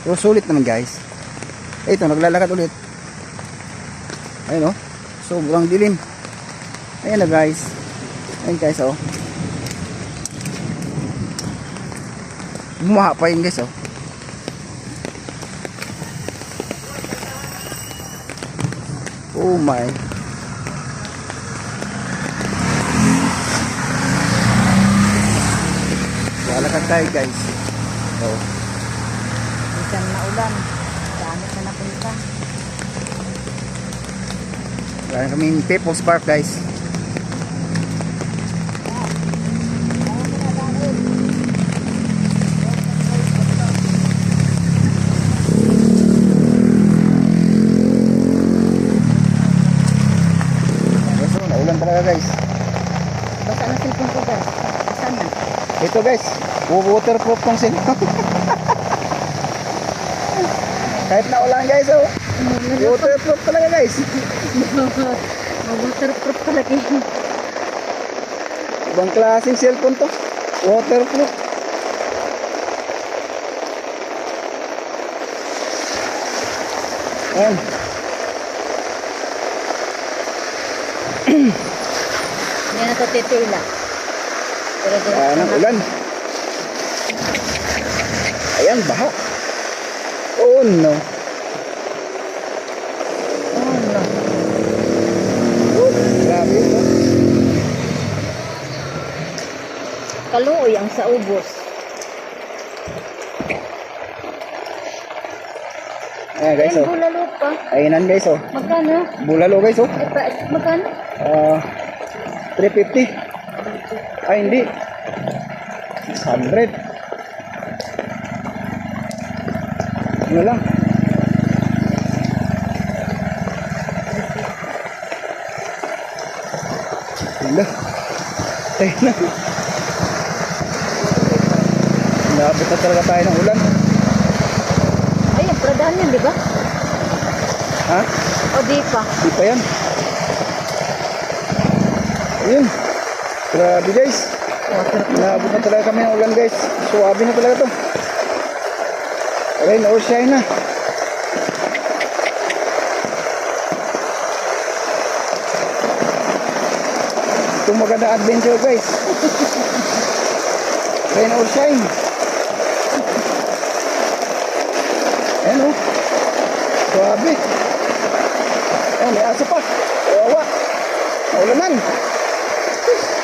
Pero sulit naman guys. Ito, naglalakad ulit. Ayun oh. Sobrang dilim. Ayan na guys. Ayan guys oh. Bumaha pa yun guys oh. Oh my. Lalakad tayo guys. Oh. Minsan na ulan. Dami na napunta. Wala kaming People's Park guys. Naulan talaga guys. Basta na cellphone ko guys. Basta na. Ito guys, waterproof tong cellphone. Kahit na ulan guys oh. Waterproof talaga guys. Waterproof talaga. Ibang klaseng cellphone to. Waterproof. Ayan. Hindi na ito titila. Pero Ayan ang ulan. Ayan, baha. Oh no. Oh no. Grabe ito. Kaluoy ang sa ubos. Ayan guys Ayan, oh. bulalo pa. Ayan guys oh. Magkano? Bulalo guys oh. Magkano? 350. Ay hindi. 600. Ano lang. Wala. Tayo na. Nabot na talaga tayo ng ulan. Ayun, pradahan yun, di ba? Ha? O di pa? Di pa yan. Ayun. Grabe guys. Nabot na talaga kami ng ulan guys. Suwabe na talaga to. Rain or shine na. Itong maganda adventure guys. Rain or shine. Ayan o. Suwabe. Ayan, may aso pa. Kawawa. Maulanan.